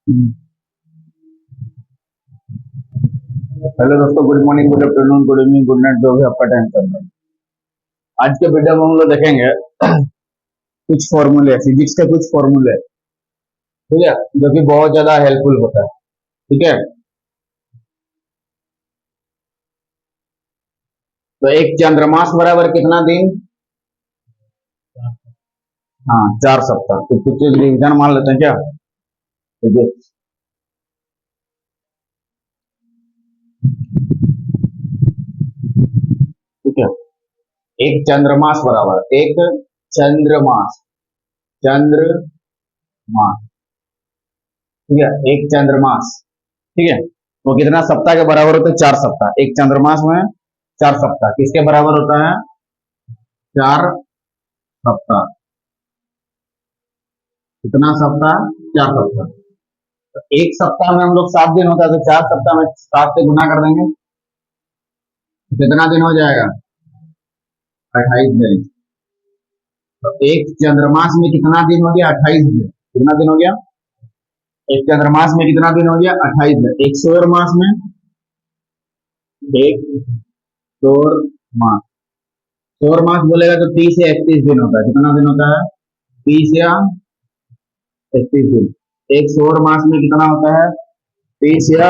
Hello दोस्तों, good morning, good afternoon, good evening, good night, जो भी आपका टाइम चल रहा है। आज के वीडियो में हम लोग देखेंगे कुछ फॉर्मूले, फिजिक्स के कुछ फॉर्मूले, ठीक है, जो कि बहुत ज्यादा हेल्पफुल होता है। ठीक है, तो एक चंद्रमास बराबर कितना दिन? हाँ, 4 सप्ताह। तो कुछ रिविजन मान लेते हैं क्या? ठीक है, ठीक है। एक चंद्रमास बराबर, एक चंद्रमास, चंद्रमास, ठीक है, एक चंद्रमास, ठीक है, वो कितना सप्ताह के बराबर होता है? 4 सप्ताह। एक चंद्रमास में 4 सप्ताह किसके बराबर होता है? 4 सप्ताह। कितना सप्ताह? 4 सप्ताह। तो एक सप्ताह में हम लोग 7 दिन होता है, तो 4 सप्ताह में 7 से गुना कर देंगे तो कितना दिन हो जाएगा? 28 दिन। तो एक चंद्रमास में कितना दिन हो गया? 28 दिन। कितना दिन हो गया? एक चंद्रमास में कितना दिन हो गया? 28 दिन। एक सौर मास में, एक सौर मास, सौर मास बोलेगा तो 30 या 31 दिन होता है। कितना दिन होता है? 30 या 31 दिन। एक सौर मास में कितना होता है? 30 या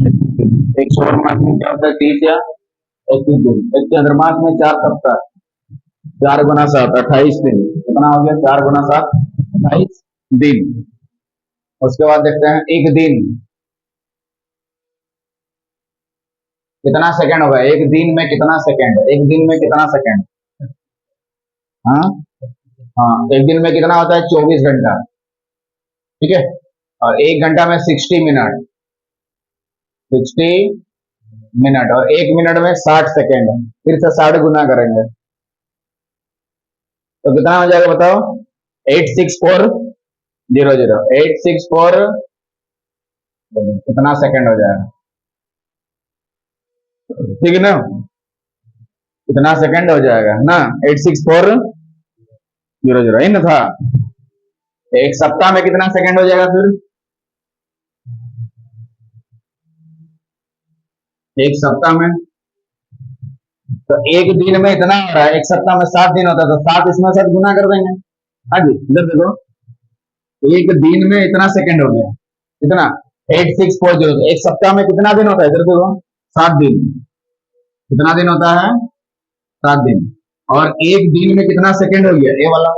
31 दिन। एक सौर मास में क्या होता है? 30 या 31 दिन। एक चंद्रमास में 4 सप्ताह, 4 गुना 7, 28 दिन। कितना हो गया? 4 गुना 7, 28 दिन। उसके बाद देखते हैं एक दिन कितना सेकंड होगा? एक दिन में कितना सेकंड? एक दिन में कितना सेकंड? हाँ, हाँ, एक दिन में कितना होता है? 24 घंटा। ठीक है, और 1 घंटा में 60 मिनट, 60 मिनट, और 1 मिनट में 60 सेकेंड। फिर से 60 गुना करेंगे तो कितना हो जाएगा बताओ? 86400, 864 कितना सेकंड हो जाएगा? ठीक है ना, कितना सेकंड हो जाएगा ना? 86400 ही ना था। एक सप्ताह में कितना सेकंड हो जाएगा फिर? एक सप्ताह में, तो एक दिन में इतना हो रहा है, एक सप्ताह में 7 दिन होता है, तो 7 इसमें 7 गुना कर देंगे। हाँ जी, इधर देखो, एक दिन में इतना सेकंड हो गया, कितना? 8640। एक सप्ताह में कितना दिन होता है? इधर देखो, 7 दिन। कितना दिन होता है? 7 दिन। और एक दिन में कितना सेकंड हो गया? ये वाला,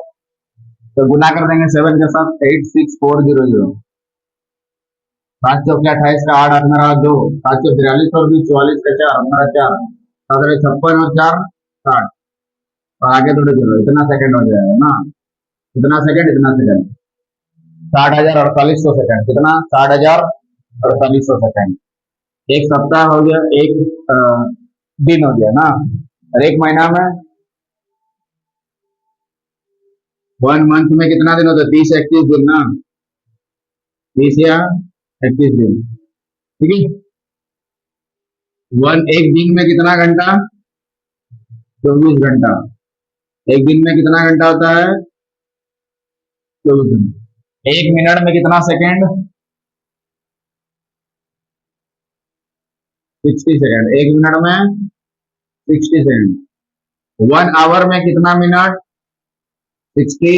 तो गुना कर देंगे 7 के साथ, 86400। 7 चौके 28 का 8, 8 में रहा 2, 742 और 44 का 4, हमारा 4, 7 56 और 4 60। और आगे थोड़े चलो, इतना सेकंड हो जाएगा ना? कितना सेकंड? इतना सेकंड, 60,000 4800 सेकंड। कितना? 60,000 4800 सेकंड। एक सप्ताह हो गया, एक दिन हो गया ना? और एक महीना में, 1 मंथ में कितना दिन होता है? 30 या 31 दिन ना? 30 या 31 दिन। ठीक है, एक दिन में कितना घंटा? 24 घंटा। एक दिन में कितना घंटा होता है? 24 घंटा। एक मिनट में कितना सेकंड? 60 सेकंड। एक मिनट में 60 सेकंड। 1 आवर में कितना मिनट? 60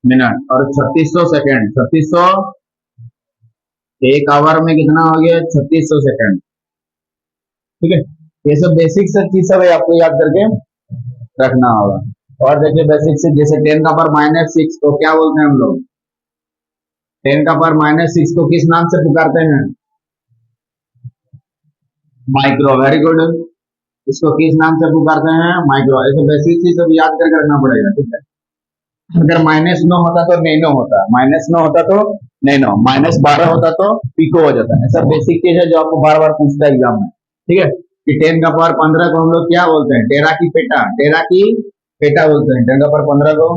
मिनट। और 3600 सेकंड, 3600। एक आवर में कितना हो गया? 3600 सेकंड। ठीक है, ये सब बेसिक से चीज सब है, आपको याद करके रखना होगा। और देखिए बेसिक से, जैसे 10 का पावर -6 को क्या बोलते हैं हम लोग? 10 का पावर -6 को किस नाम से पुकारते हैं? माइक्रो। Very good. इसको किस नाम से पुकारते हैं? माइक्रो। ऐसे बेसिक चीज सब याद करके रखना पड़ेगा। ठीक है, अगर -9 होता तो नैनो होता, -9 होता तो नैनो, -12 होता तो पिको हो जाता है। ऐसा बेसिक चीज है जो आपको बार बार पूछता है एग्जाम में। ठीक है, कि 10 का पावर 15 को हम लोग क्या बोलते हैं? टेरा की पेटा, टेरा की पेटा बोलते हैं 10 का पावर 15 को।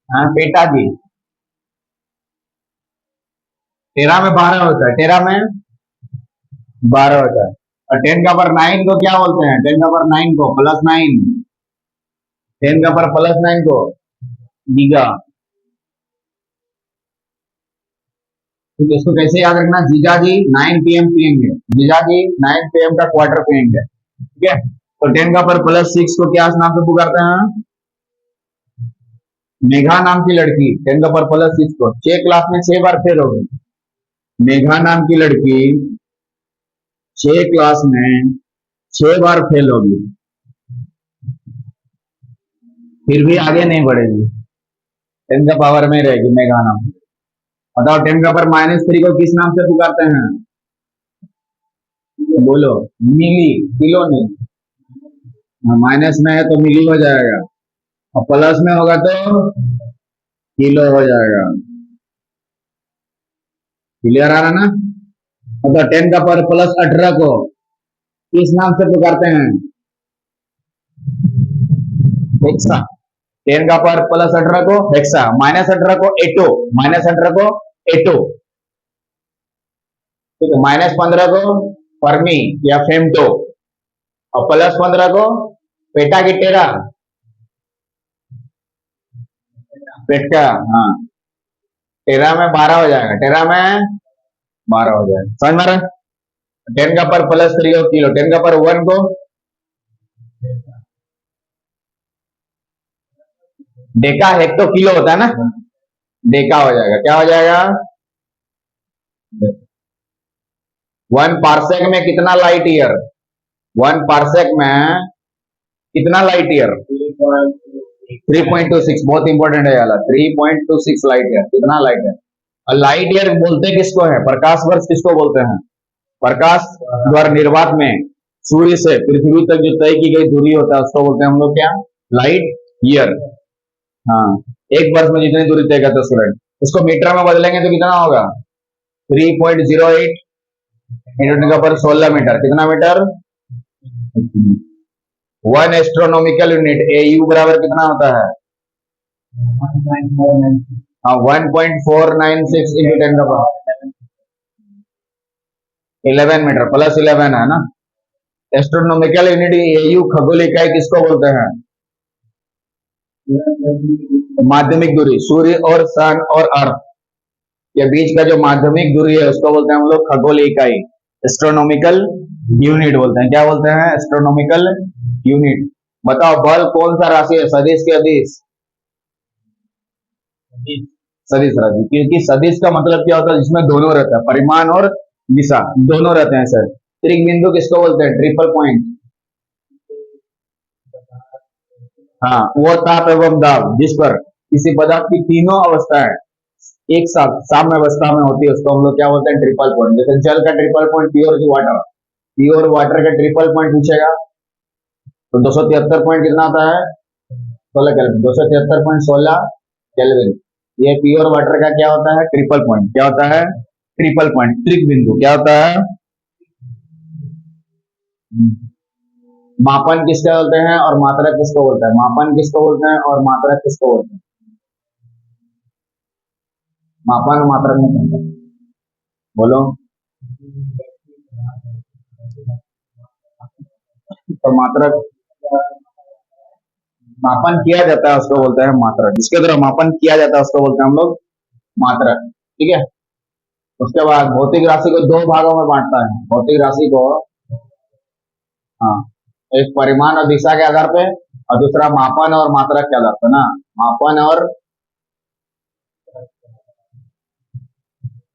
हाँ, पेटा की। टेरा में 12 होता है, टेरा में 12 होता है। और 10 का पावर 9 को क्या बोलते हैं? 10 का पावर 9 को +9, 10 का पावर +9 को गीगा। ठीक है, इसको कैसे याद रखना, जीजाजी 9 PM पियेंगे, जीजाजी 9 PM का क्वार्टर पियेंगे। ठीक है, तो 10 का पर प्लस 6 को क्या नाम से पुकारते हैं, मेघा नाम की लड़की 10 का पर प्लस 6 को 6 क्लास में 6 बार फेल हो गई। मेघा नाम की लड़की 6 क्लास में 6 बार फेल होगी, फिर भी आगे नहीं बढ़ेगी, 10 का पावर में रहेगी मेघा नाम। बताओ 10 का पर -3 को किस नाम से पुकारते हैं, बोलो, मिली, किलो नहीं, माइनस में है तो मिली हो जाएगा, और प्लस में होगा तो किलो हो जाएगा। क्लियर आ रहा ना। मतलब 10 का पर प्लस 18 को किस नाम से पुकारते हैं, हेक्सा। 10 का पर प्लस 18 को हेक्सा, -18 को एटो, -18 को एटो, ठीक है, -15 को फर्मी या फेमटो, और +15 को पेटा की टेरा, पेटका, हाँ, टेरा में 12 हो जाएगा, टेरा में 12 हो जाएगा, समझ में रहा। 10 का पर प्लस 3 को किलो, 10 का पर 1 को डेका, हेक्टो किलो होता है ना, डेका हो जाएगा, क्या हो जाएगा, 1 पार्सेक में कितना लाइट ईयर, 1 पार्सेक में कितना लाइट ईयर, 3.26, बहुत इंपॉर्टेंट है वाला, 3.26 लाइट ईयर, कितना लाइट ईयर। और लाइट ईयर बोलते किसको है, प्रकाश वर्ष किसको बोलते हैं, प्रकाश द्वारा निर्वात में सूर्य से पृथ्वी तक जो तय की गई दूरी होता है उसको बोलते हैं हम लोग क्या, लाइट ईयर। हाँ, एक वर्ष में जितनी दूरी तय करता है सूरज, उसको मीटर में बदलेंगे तो कितना होगा, 3.08 इंटू का पर 16 मीटर, कितना मीटर, 1 एस्ट्रोनॉमिकल यूनिट, AU बराबर कितना होता है, हाँ, 1.496 इंटू 10 का पावर 11 मीटर, +11 है ना। एस्ट्रोनॉमिकल यूनिट AU खगोल इकाई किसको बोलते हैं, माध्यमिक दूरी, सूर्य और सन और अर्थ के बीच का जो माध्यमिक दूरी है उसको बोलते हैं हम लोग खगोल इकाई, एस्ट्रोनॉमिकल यूनिट बोलते हैं, क्या बोलते हैं, एस्ट्रोनॉमिकल यूनिट। बताओ बल कौन सा राशि है, सदिश के अदिश, सदिश राशि, क्योंकि सदिश का मतलब क्या होता है, जिसमें दोनों रहता है, परिमाण और दिशा दोनों रहते हैं सर। त्रिक बिंदु किसको बोलते हैं, ट्रिपल पॉइंट, हाँ, वो ताप एवं दाब जिस पर किसी पदार्थ की तीनों अवस्थाएं एक साथ साम्य अवस्था में होती है उसको हम लोग क्या बोलते हैं, ट्रिपल पॉइंट। जैसे जल का ट्रिपल पॉइंट प्योर वाटर का ट्रिपल पॉइंट पूछेगा तो 273 कितना होता है, 16 केल्विन, 273.16 केल्विन। ये प्योर वाटर का क्या होता है, ट्रिपल पॉइंट, क्या होता है, ट्रिपल पॉइंट। त्रिक बिंदु क्या होता है, मापन किसको बोलते हैं और मात्रक किसको बोलते हैं, मापन किसको बोलते हैं और मात्रक किसको बोलते हैं, मापन और मात्रक में क्या, बोलो, तो मात्रक, मापन किया जाता है उसको बोलते हैं मात्रक, जिसके द्वारा मापन किया जाता है उसको बोलते हैं हम लोग मात्रक। ठीक है, उसके बाद भौतिक राशि को 2 भागों में बांटता है, भौतिक राशि को, हाँ, एक परिमाण और दिशा के आधार पे, और दूसरा मापन और मात्रक के आधार पे ना, मापन और,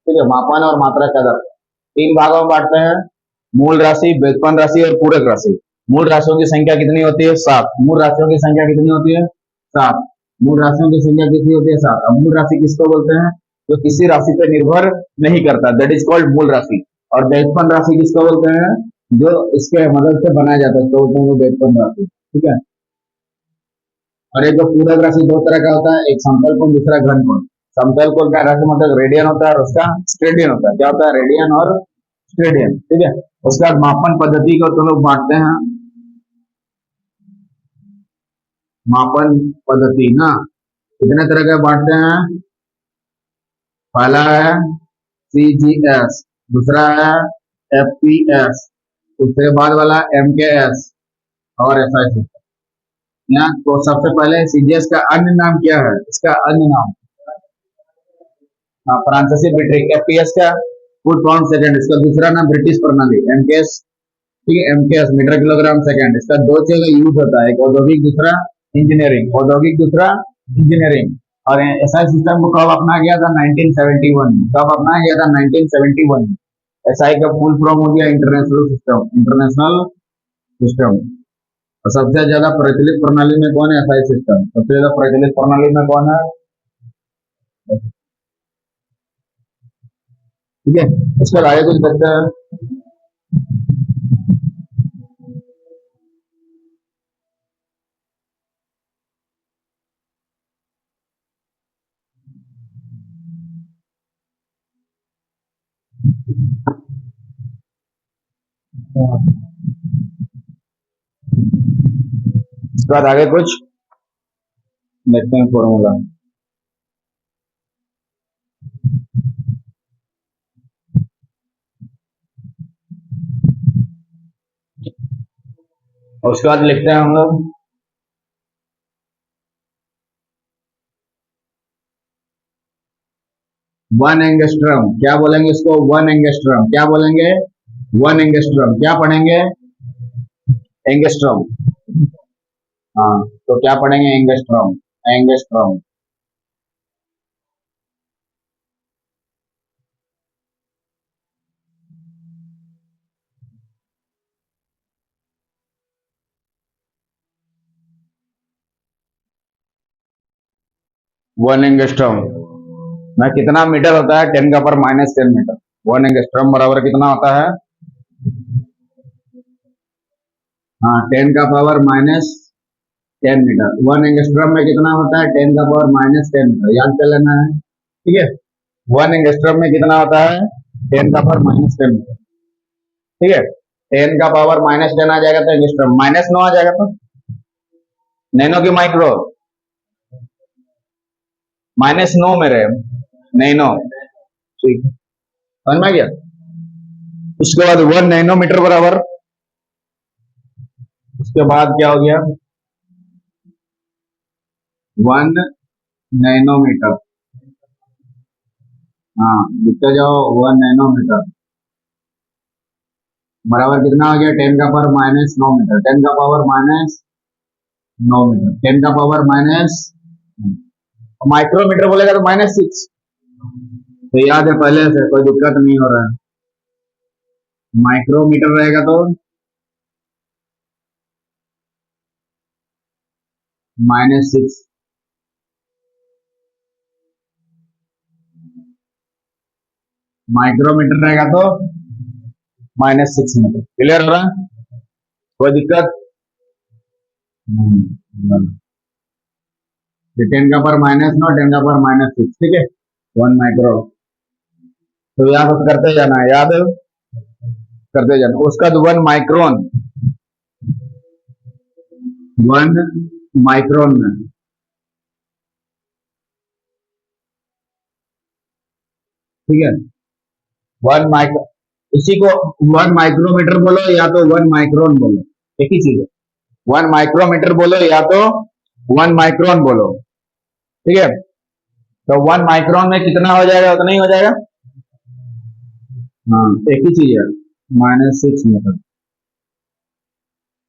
ठीक है, मापन और मात्रक के आधार पे 3 भागों में बांटते हैं, मूल राशि, व्युत्पन्न राशि और पूरक राशि। मूल राशियों की संख्या कितनी होती है, 7। मूल राशियों की संख्या कितनी होती है, 7। मूल राशियों की संख्या कितनी होती है, 7। अब मूल राशि किसको बोलते हैं, जो किसी राशि पर निर्भर नहीं करता, दैट इज कॉल्ड मूल राशि। और व्युत्पन्न राशि किसको बोलते हैं, जो इसके मदद से बनाया जाता है उसको बोलते हैं व्युत्पन्न राशि। ठीक है, और एक जो पूरक राशि 2 तरह का होता है, एक समतल कोण, दूसरा घन कोण। समतल कोण का राशि मतलब रेडियन होता है और उसका स्ट्रेडियन होता है, क्या होता है, रेडियन और स्ट्रेडियन। ठीक है, उसके बाद मापन पद्धति को तो लोग बांटते हैं, मापन पद्धति ना कितने तरह के बांटते हैं, पहला है CGS, दूसरा है FPS, उसके बाद वाला MKS और SI। यहाँ तो सबसे पहले CGS का अन्य नाम क्या है, इसका अन्य नाम, फ्रांसीसी मीट्रिक, एफपीएस का फुट पाउंड सेकंड, इसका दूसरा नाम ब्रिटिश प्रणाली एमकेएस, ठीक है, एमकेएस मीटर किलोग्राम सेकंड। इसका दो जगह यूज होता है, एक औद्योगिक दूसरा इंजीनियरिंग, औद्योगिक दूसरा इंजीनियरिंग। और एसआई सिस्टम को कब अपनाया गया था? 1971 में। कब अपनाया गया था? 1971 में। एसआई का फुल फॉर्म हो गया इंटरनेशनल सिस्टम, इंटरनेशनल सिस्टम। और सबसे ज्यादा प्रचलित प्रणाली में कौन है? SI system. सबसे ज्यादा प्रचलित प्रणाली में कौन है? ठीक है, इसके बाद आगे कुछ देखते हैं। इसके बाद आगे कुछ देखते हैं फॉर्मूला। और उसके बाद लिखते हैं हम लोग 1 एंगस्ट्रम। क्या बोलेंगे इसको? 1 एंगस्ट्रम। क्या बोलेंगे? 1 एंगस्ट्रम। क्या पढ़ेंगे? एंगस्ट्रम। हाँ, तो क्या पढ़ेंगे? Angstrom, angstrom. 1 एंगस्ट्रम में कितना मीटर होता है? 10⁻10 मीटर। 1 एंगस्ट्रम बराबर कितना होता है? हाँ, 10⁻10 मीटर। 1 एंगस्ट्रम में कितना होता है? 10⁻10 मीटर। याद कर लेना है, ठीक है। 1 एंगस्ट्रम में कितना होता है? 10⁻10 मीटर, ठीक है। 10⁻10 आ जाएगा तो एंगस्ट्रम, -9 आ जाएगा तो नैनो की माइक्रो, -9 मेरे नैनो, ठीक, समझ में आ गया। उसके बाद 1 नैनोमीटर बराबर, उसके बाद क्या हो गया? 1 नैनोमीटर। हाँ, लिखते जाओ। 1 नैनोमीटर बराबर कितना हो गया? 10⁻9 मीटर। 10⁻9 मीटर। 10⁻। माइक्रोमीटर बोलेगा तो -6। तो याद है पहले से, कोई दिक्कत नहीं हो रहा है। माइक्रोमीटर रहेगा तो -6। माइक्रोमीटर रहेगा तो -6 मीटर। क्लियर हो रहा है? कोई दिक्कत? 10⁻9, 10⁻6, ठीक है। 1 माइक्रो। तो याद करते जाना है, याद करते जाना। उसका 1 माइक्रोन, 1 माइक्रोन में, ठीक है। 1 माइक्रो, इसी को 1 माइक्रोमीटर बोलो या तो 1 माइक्रोन बोलो, एक ही चीज है। 1 माइक्रोमीटर बोलो या तो 1 माइक्रोन बोलो, ठीक है। तो 1 माइक्रोन में कितना हो जाएगा? उतना ही हो जाएगा। हाँ, एक ही चीज है, -6 मीटर।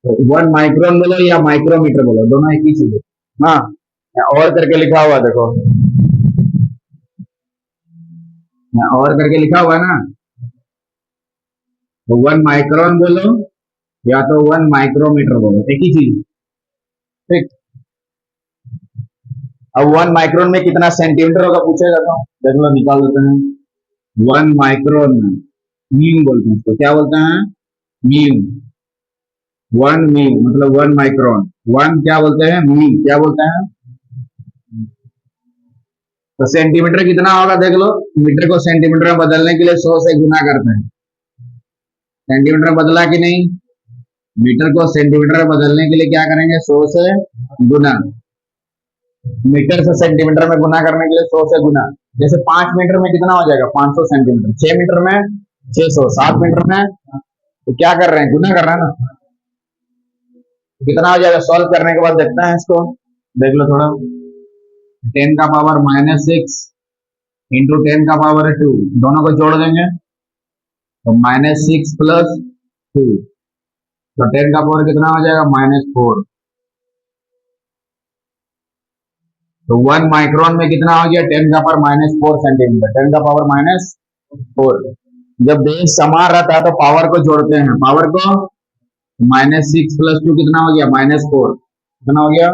तो 1 माइक्रोन बोलो या माइक्रोमीटर बोलो, दोनों एक ही चीज है। हाँ, और करके लिखा हुआ देखो, और करके लिखा हुआ है ना। तो 1 माइक्रोन बोलो या तो 1 माइक्रोमीटर बोलो, एक ही चीज, ठीक। अब 1 माइक्रोन में कितना सेंटीमीटर होगा पूछेगा तो देख लो, निकाल देते हैं। 1 माइक्रोन में मीन बोलते हैं इसको, क्या बोलते हैं? मीन। 1 मीन मतलब 1 माइक्रोन। 1 क्या बोलते हैं? मीन। क्या बोलते हैं? तो सेंटीमीटर कितना होगा देख लो। मीटर को सेंटीमीटर में बदलने के लिए 100 से गुना करते हैं। सेंटीमीटर में बदला कि नहीं? मीटर को सेंटीमीटर में बदलने के लिए क्या करेंगे? 100 से गुना। मीटर से सेंटीमीटर में गुना करने के लिए 100 से गुना। जैसे 5 मीटर में कितना हो जाएगा? 500 सेंटीमीटर। 6 मीटर में 600। 7 मीटर में, तो क्या कर रहे हैं? गुना कर रहे हैं ना। कितना हो जाएगा? सॉल्व करने के बाद देखते हैं इसको, देख लो थोड़ा। 10⁻6 इंटू 10 का पावर 2, दोनों को जोड़ देंगे तो -6 + 2, तो 10 का पावर कितना हो जाएगा -4। तो 1 माइक्रोन में कितना हो गया 10 का पावर -4 सेंटीमीटर, 10 का पावर -4। जब बेस समान रहता है तो पावर को जोड़ते हैं, पावर को -6 + 2 कितना हो गया -4, कितना हो गया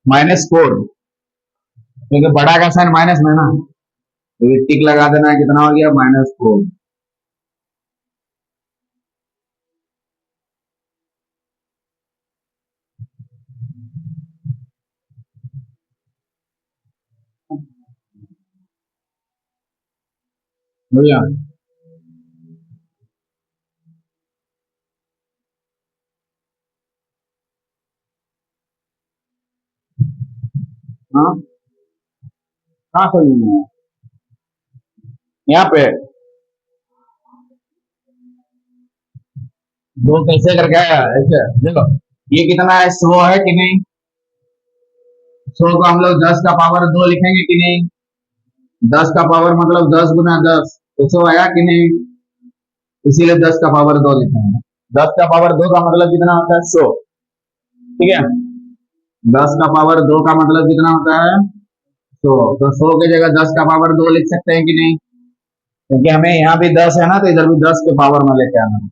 -4, क्योंकि बड़ा का साइन माइनस में ना, तो ये टिक लगा देना है, कितना हो गया -4। भैया हाँ कहाँ सही है यहाँ पे दो कैसे करके आया ऐसे देखो, ये कितना है 100 है कि नहीं, 100 को हम लोग 10 का पावर 2 लिखेंगे कि नहीं, 10 का पावर मतलब 10 × 10, तो 100 आया कि नहीं, इसीलिए 10 का पावर 2 लिखेंगे। 10 का पावर 2 का मतलब कितना होता है 100, ठीक है। 10 का पावर 2 का मतलब कितना होता है 100, तो 100 की जगह 10 का पावर 2 लिख सकते हैं कि नहीं, क्योंकि हमें यहाँ भी 10 है ना, तो इधर भी 10 के पावर में लेके आना है।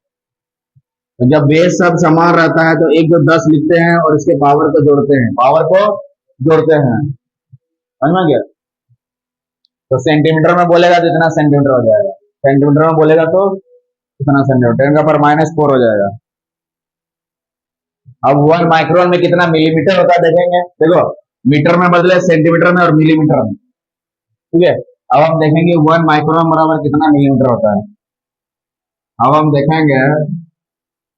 तो जब बेस सब समान रहता है तो एक दो 10 लिखते हैं और इसके पावर को जोड़ते हैं, पावर को जोड़ते हैं, समझ में गया। तो सेंटीमीटर में बोलेगा तो इतना सेंटीमीटर हो जाएगा, सेंटीमीटर में बोलेगा तो इतना सेंटीमीटर, 10 का पावर -4 हो जाएगा। अब 1 माइक्रोन में कितना मिलीमीटर होता है देखेंगे, देखो मीटर में बदले सेंटीमीटर में और मिलीमीटर में, ठीक है। अब हम देखेंगे 1 माइक्रोन बराबर कितना मिलीमीटर होता है। अब हम देखेंगे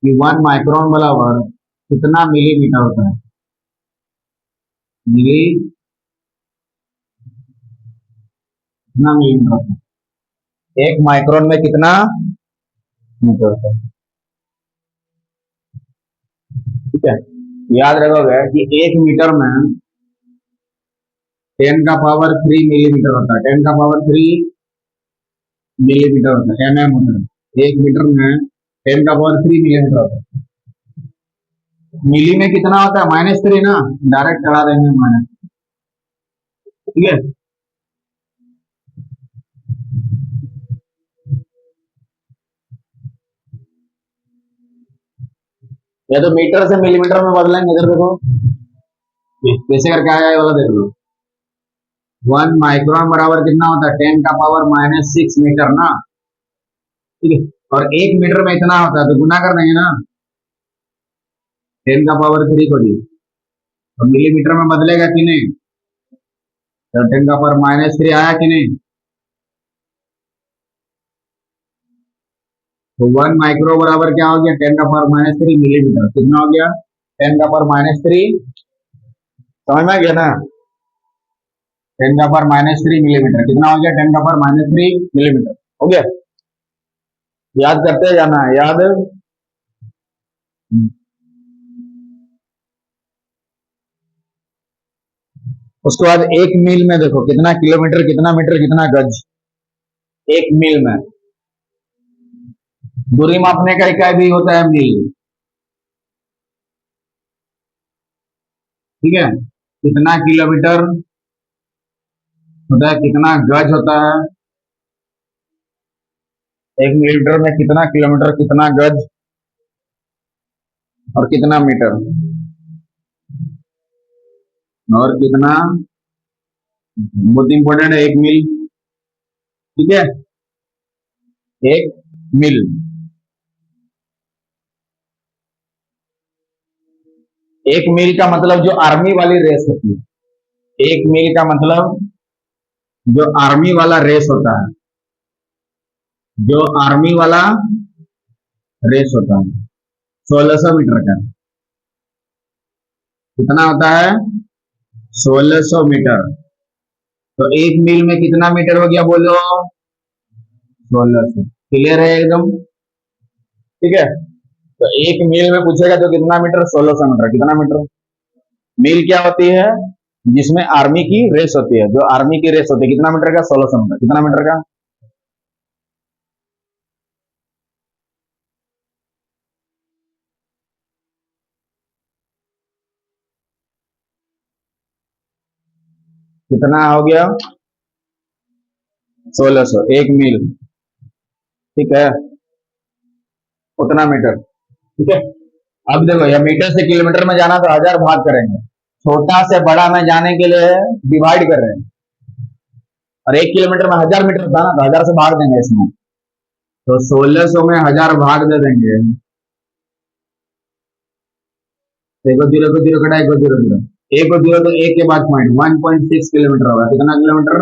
कि 1 माइक्रोन बराबर कितना मिलीमीटर होता है, मिली कितना मिलीमीटर होता है, 1 माइक्रोन में कितना मीटर होता है, ठीक है। याद रखोगे कि 1 मीटर में 10 का पावर 3 मिलीमीटर होता है, 10 का पावर 3 मिलीमीटर होता है, mm होता है। 1 मीटर में 10 का पावर 3 मिलीमीटर होता है। मिली में कितना होता है -3 ना, डायरेक्ट चढ़ा देंगे माइनस, ठीक है। या तो मीटर से मिलीमीटर में बदलेंगे, इधर देखो कैसे करके आया है वाला देख लो। 1 माइक्रोन बराबर कितना होता है 10 का पावर -6 मीटर ना, ठीक है। और 1 मीटर में इतना होता है तो गुना कर देंगे ना, 10 का पावर 3 को दी, तो मिलीमीटर में बदलेगा कि नहीं, तो 10 का पावर -3 आया कि नहीं। तो 1 माइक्रो बराबर क्या हो गया 10 का पावर -3 मिलीमीटर, कितना हो गया 10 का पावर-3, समझ में गया ना, 10 का पावर-3 मिलीमीटर, कितना हो गया 10 का पावर-3 मिलीमीटर, हो गया। याद करते जाना है, याद। उसके बाद 1 मील में देखो कितना किलोमीटर, कितना मीटर, कितना गज, 1 मील में दूरी मापने का इकाई भी होता है मील, ठीक है। कितना किलोमीटर होता है, कितना गज होता है, 1 मिलीमीटर में कितना किलोमीटर, कितना गज और कितना मीटर और कितना, बहुत इंपॉर्टेंट है 1 मील, ठीक है। 1 मील, 1 मील का मतलब जो आर्मी वाली रेस होती है, 1 मील का मतलब जो आर्मी वाला रेस होता है, जो आर्मी वाला रेस होता है 1600 मीटर का, कितना होता है 1600 मीटर। तो 1 मील में कितना मीटर हो गया बोलो 1600, क्लियर है एकदम, ठीक है। तो 1 मील में पूछेगा तो कितना मीटर 1600 मीटर, कितना मीटर, मील क्या होती है जिसमें आर्मी की रेस होती है, जो आर्मी की रेस होती है, कितना मीटर का? 1600 मीटर। कितना मीटर का? कितना हो गया? 1600, 1 मील। ठीक है, उतना मीटर। ठीक है, अब देखो, यह मीटर से किलोमीटर में जाना तो 1000 भाग करेंगे, छोटा से बड़ा में जाने के लिए डिवाइड कर रहे हैं, और 1 किलोमीटर में 1000 मीटर था ना, तो 1000 से भाग देंगे इसमें, तो 1600 में 1000 भाग दे देंगे। देखो, जीरो को जीरो कटा, एक को जीरो जीरो, एक को जीरो, तो एक के बाद पॉइंट, 1.6 किलोमीटर होगा। कितना किलोमीटर?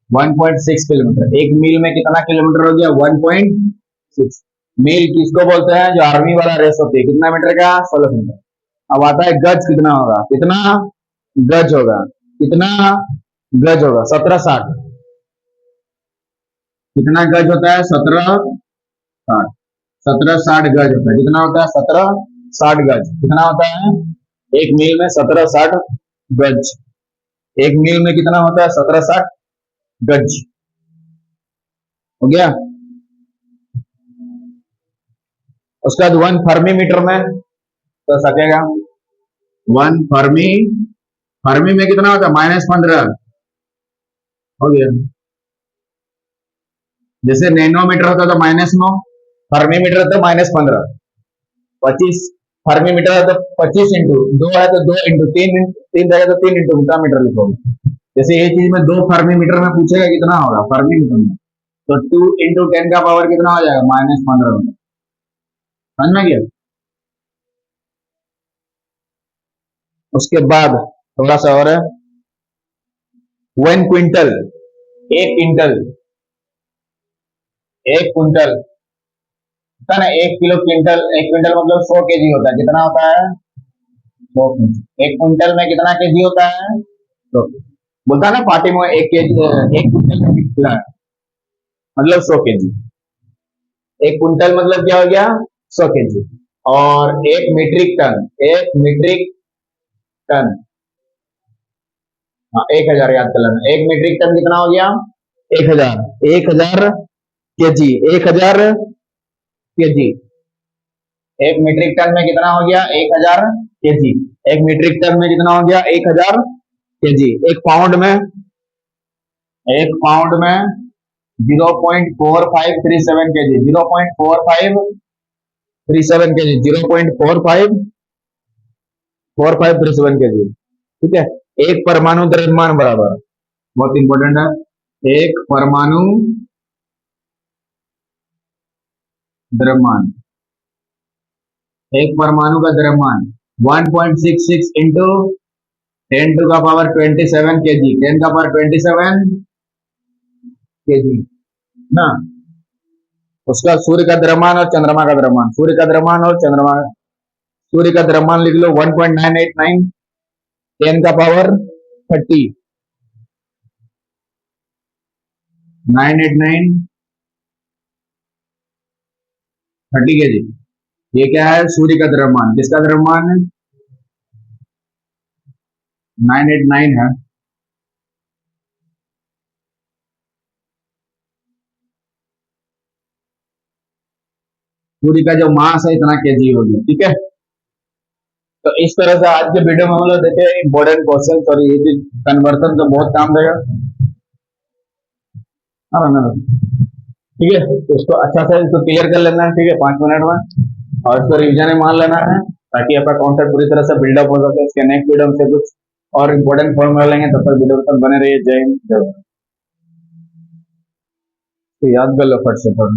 1.6 किलोमीटर। 1 मील में कितना किलोमीटर हो गया? 1.6। मील किसको बोलते हैं? जो आर्मी वाला रेस होती है। कितना मीटर का? 1600 मीटर। अब आता है गज, कितना होगा? कितना गज होगा? कितना गज होगा? 1760। कितना गज होता है? 1760। 1760 गज होता है। कितना होता है? 1760 गज। कितना होता है? 1 मील में 1760 गज। 1 मील में कितना होता है? 1760 गज। हो गया। उसके बाद 1 फर्मी मीटर में तो सकेगा। 1 फर्मी, फर्मी में कितना होता है? -15। हो गया। जैसे नैनोमीटर होता तो -9, फर्मी मीटर तो -15, 25। फर्मी मीटर है तो 25 इंटू 2 है तो 2 इंटू 3, 3 रहेगा तो 3 इंटू मीटर लिखोगे। जैसे ये चीज में 2 फर्मी मीटर में पूछेगा कितना होगा फर्मी मीटर में, तो 2 इंटू 10 का पावर कितना हो जाएगा? -15 मीटर। समझ में गया? उसके बाद थोड़ा सा और है। 1 क्विंटल, 1 क्विंटल, 1 क्विंटल होता है ना। 1 किलो क्विंटल, 1 क्विंटल मतलब 100 केजी होता है। कितना होता है? 100 केजी। 1 क्विंटल में कितना केजी होता है? तो बोलता है ना पार्टी में, 1 केजी, 1 क्विंटल का कितना है, मतलब 100 केजी। 1 क्विंटल मतलब क्या हो गया? 100 केजी। और 1 मीट्रिक टन, 1 मीट्रिक टन, हाँ 1000 याद कर लेना। 1 मीट्रिक टन कितना हो गया? 1000। 1000 केजी, 1000 केजी। 1 मीट्रिक टन में कितना हो गया? 1000 केजी। 1 मीट्रिक टन में कितना हो गया? 1000 केजी। 1 पाउंड में 0.4537 केजी, 0.4537 केजी, 0.4537 केजी। ठीक है। एक परमाणु द्रव्यमान बराबर, बहुत इंपॉर्टेंट है, एक परमाणु द्रव्यमान, एक परमाणु का द्रव्यमान 1.66 इंटू 10⁻27 केजी, 10⁻27 केजी ना। उसका सूर्य का द्रव्यमान और चंद्रमा का द्रव्यमान, सूर्य का द्रव्यमान और चंद्रमा, सूर्य का द्रव्यमान लिख लो 1.989 10⁻30, 989 30 केजी। ये क्या है? सूर्य का द्रव्यमान। किसका द्रव्यमान? 989 है। सूर्य का जो मास है इतना केजी हो गया। ठीक है। तो इस तरह से आज के वीडियो में हम लोग देखे इंपॉर्टेंट क्वेश्चन, और ये चीज कन्वर्सन तो बहुत काम देगा। हाँ ना, ठीक है। तो इसको अच्छा से इसको क्लियर कर लेना है। ठीक है, 5 मिनट में, और इसको रिविजन में मान लेना है, ताकि आपका कॉन्सेप्ट पूरी तरह से बिल्डअप हो सके। इसके नेक्स्ट वीडियो में से कुछ और इंपॉर्टेंट फॉर्मूला लेंगे। तब तक वीडियो तक बने रहिए। जय हिंद, जय भारत। तो याद कर लो फट से फट।